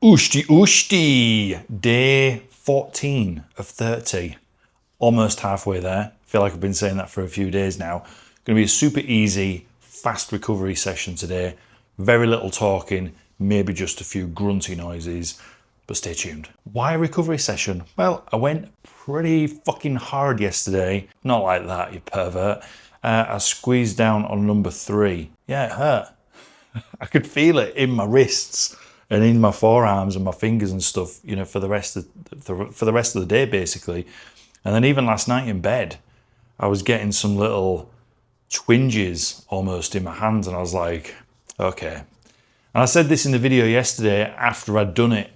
Ushti Ushti, day 14 of 30. Almost halfway there. I feel like I've been saying that for a few days now. Going to be a super easy, fast recovery session today. Very little talking, maybe just a few grunty noises, but stay tuned. Why a recovery session? Well, I went pretty fucking hard yesterday. Not like that, you pervert. I squeezed down on number 3. Yeah, it hurt. I could feel it in my wrists and in my forearms and my fingers and stuff, you know, for the rest of the day, basically. And then even last night in bed, I was getting some little twinges almost in my hands, and I was like, okay. And I said this in the video yesterday after I'd done it,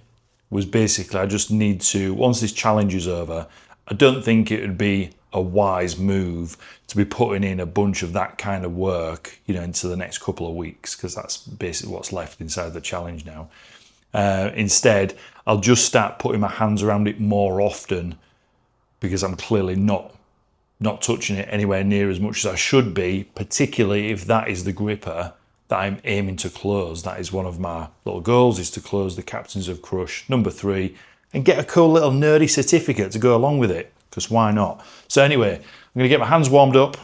was basically I just need to, once this challenge is over, I don't think it would be a wise move to be putting in a bunch of that kind of work, you know, into the next couple of weeks, because that's basically what's left inside the challenge now. Instead, I'll just start putting my hands around it more often, because I'm clearly not touching it anywhere near as much as I should be, particularly if that is the gripper that I'm aiming to close. That is one of my little goals, is to close the Captains of Crush number 3 and get a cool little nerdy certificate to go along with it, because why not? So anyway, I'm going to get my hands warmed up,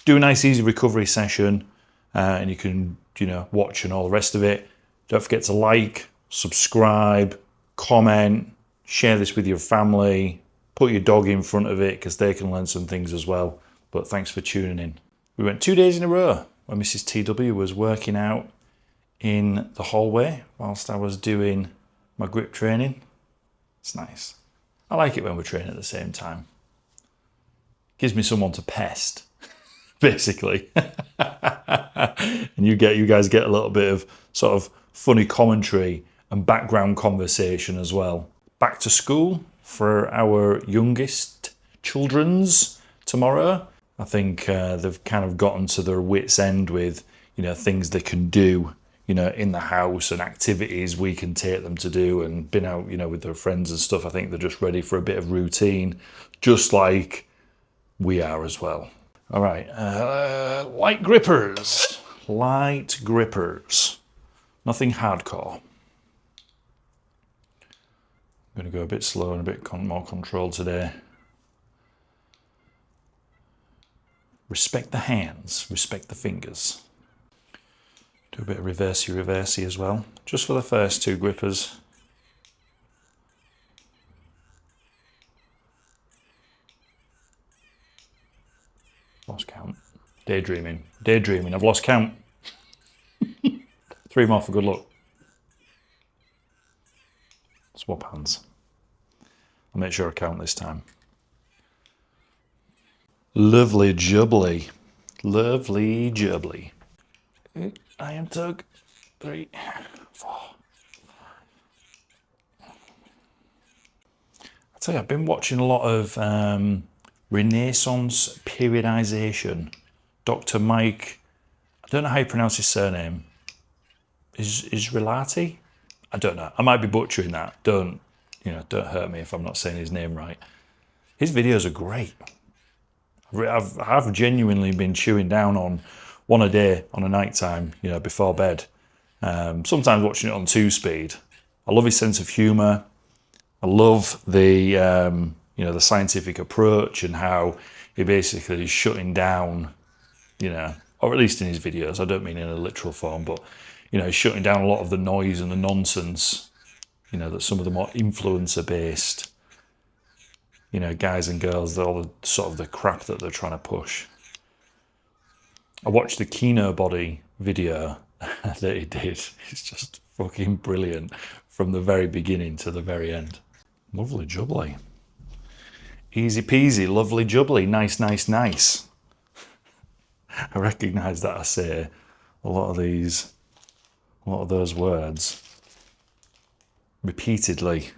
do a nice easy recovery session, and you can, you know, watch and all the rest of it. Don't forget to like, subscribe, comment, share this with your family, put your dog in front of it because they can learn some things as well. But thanks for tuning in. We went 2 days in a row when Mrs. TW was working out in the hallway whilst I was doing my grip training. It's nice. I like it when we're training at the same time. Gives me someone to pest, basically. And you guys get a little bit of sort of funny commentary and background conversation as well. Back to school for our youngest children's tomorrow. I think they've kind of gotten to their wits' end with, you know, things they can do, you know, in the house and activities we can take them to do, and been out, you know, with their friends and stuff. I think they're just ready for a bit of routine, just like we are as well. All right, light grippers. Light grippers. Nothing hardcore. I'm going to go a bit slow and a bit more controlled today. Respect the hands, respect the fingers. Do a bit of reversey as well, just for the first 2 grippers. Lost count. Daydreaming. I've lost count. 3 more for good luck. Swap hands. I'll make sure I count this time. Lovely jubbly. Lovely jubbly. I am tug. 3, 4. I tell you, I've been watching a lot of Renaissance periodization. Dr. Mike, I don't know how you pronounce his surname. Israelati? I don't know. I might be butchering that. Don't hurt me if I'm not saying his name right. His videos are great. I've genuinely been chewing down on one a day on a night time, you know, before bed. Sometimes watching it on 2-speed. I love his sense of humour. I love the you know, the scientific approach and how he basically is shutting down, you know, or at least in his videos. I don't mean in a literal form, but you know, he's shutting down a lot of the noise and the nonsense, you know, that some of the more influencer-based, you know, guys and girls, all the sort of the crap that they're trying to push. I watched the Kino Body video that he did. It's just fucking brilliant from the very beginning to the very end. Lovely jubbly. Easy peasy, lovely jubbly. Nice, nice, nice. I recognise that I say a lot of those words repeatedly.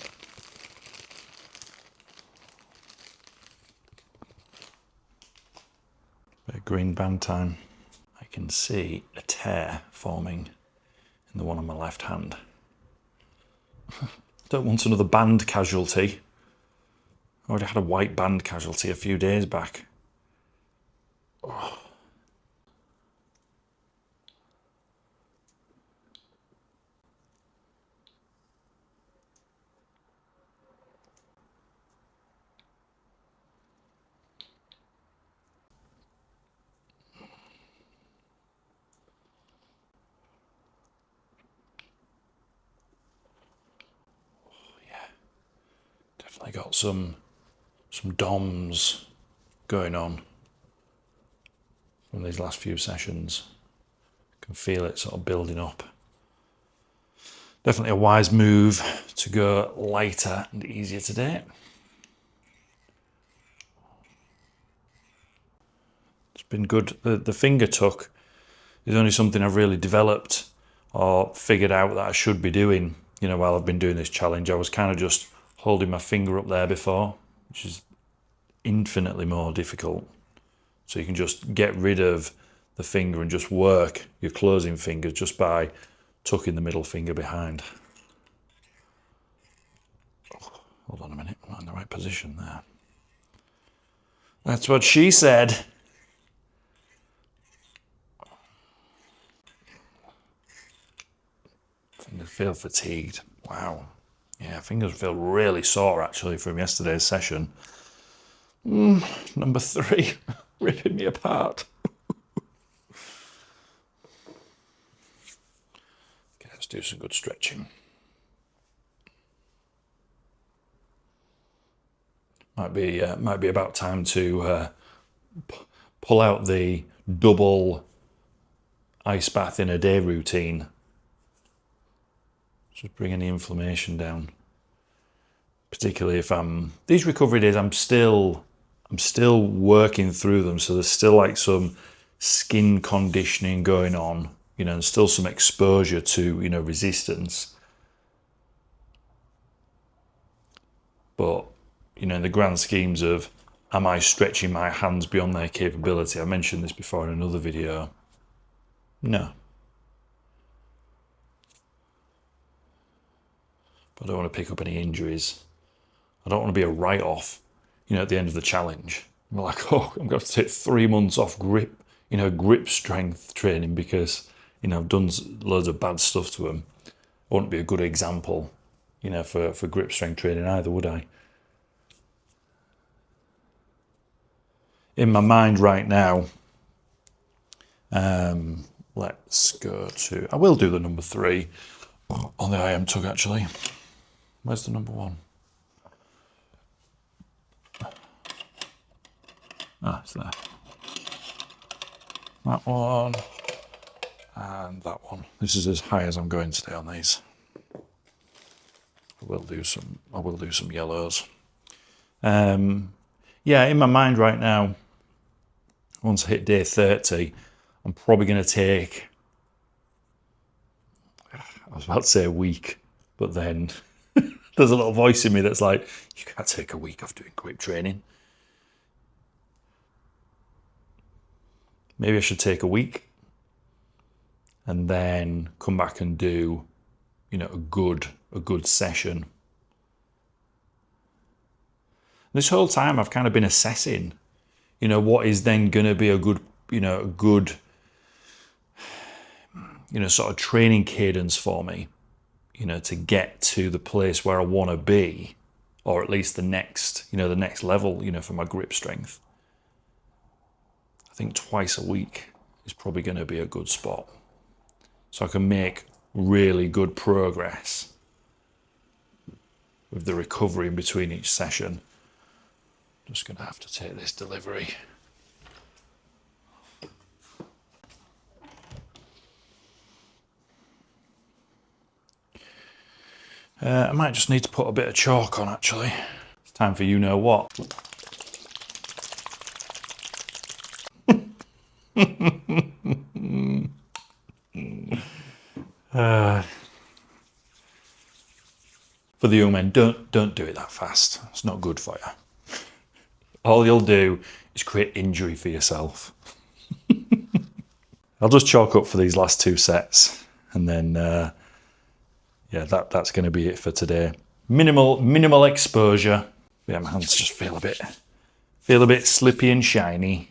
Bit of green band time. I can see a tear forming in the one on my left hand. Don't want another band casualty. I already had a white band casualty a few days back. Oh. Definitely got some DOMs going on from these last few sessions. Can feel it sort of building up. Definitely a wise move to go lighter and easier today. It's been good. The finger tuck is only something I've really developed or figured out that I should be doing, you know, while I've been doing this challenge. I was kind of just holding my finger up there before, which is infinitely more difficult. So you can just get rid of the finger and just work your closing finger just by tucking the middle finger behind. Oh, hold on a minute, I'm not in the right position there. That's what she said. Fingers feel fatigued. Wow. Yeah, fingers feel really sore actually from yesterday's session. Number 3, ripping me apart. Okay, let's do some good stretching. Might be about time to pull out the double ice bath in a day routine. Just bringing the inflammation down. Particularly if these recovery days, I'm still working through them, so there's still like some skin conditioning going on, you know, and still some exposure to, you know, resistance. But, you know, in the grand schemes of, am I stretching my hands beyond their capability? I mentioned this before in another video. No. But I don't want to pick up any injuries. I don't want to be a write-off, you know, at the end of the challenge. I'm like, oh, I'm going to take 3 months off grip, you know, grip strength training because, you know, I've done loads of bad stuff to them. I wouldn't be a good example, you know, for grip strength training either, would I? In my mind right now, let's go to, I will do the number 3 on the IM tug actually. Where's the number 1? Ah, it's there. That one and that one. This is as high as I'm going today on these. I will do some yellows. Yeah, in my mind right now, once I hit day 30, I'm probably going to take, I was about to say a week, but then there's a little voice in me that's like, you can't take a week off doing grip training. Maybe I should take a week and then come back and do, you know, a good session. This whole time I've kind of been assessing, you know, what is then going to be a good, you know, sort of training cadence for me, you know, to get to the place where I want to be, or at least the next level, you know, for my grip strength. I think twice a week is probably going to be a good spot. So I can make really good progress with the recovery in between each session. Just going to have to take this delivery. I might just need to put a bit of chalk on actually. It's time for you know what. For the young men, don't do it that fast. It's not good for you. All you'll do is create injury for yourself. I'll just chalk up for these last 2 sets, and then yeah, that's going to be it for today. Minimal exposure. Yeah, my hands just feel a bit slippy and shiny.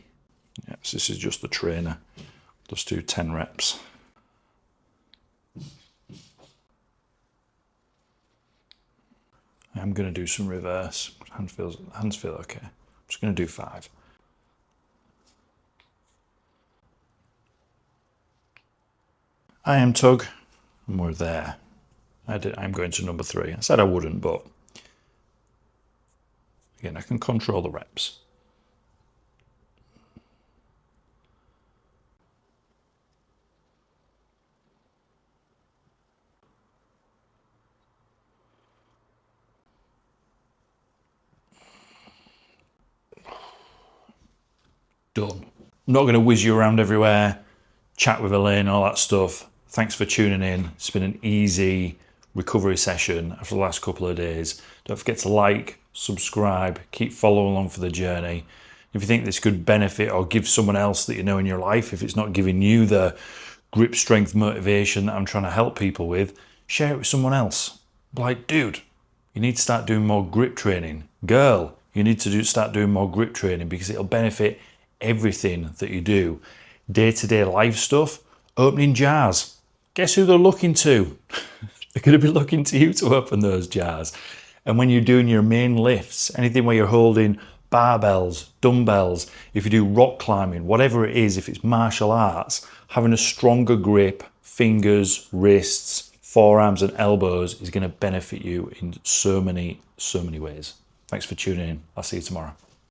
Yeah, so this is just the trainer. Just do 10 reps. I'm going to do some reverse. Hands feel okay. I'm just going to do 5. IM tug, and we're there. I'm going to number 3. I said I wouldn't, but Again, I can control the reps. Done. I'm not going to whiz you around everywhere, chat with Elaine, all that stuff. Thanks for tuning in. It's been an easy recovery session after the last couple of days. Don't forget to like, subscribe, keep following along for the journey. If you think this could benefit or give someone else that you know in your life, if it's not giving you the grip strength motivation that I'm trying to help people with, share it with someone else. Like, dude, you need to start doing more grip training. Girl, you need to start doing more grip training because it'll benefit everything that you do. Day-to-day life stuff, opening jars. Guess who they're looking to? They're going to be looking to you to open those jars. And when you're doing your main lifts, anything where you're holding barbells, dumbbells, if you do rock climbing, whatever it is, if it's martial arts, having a stronger grip, fingers, wrists, forearms and elbows is going to benefit you in so many ways. Thanks for tuning in. I'll see you tomorrow.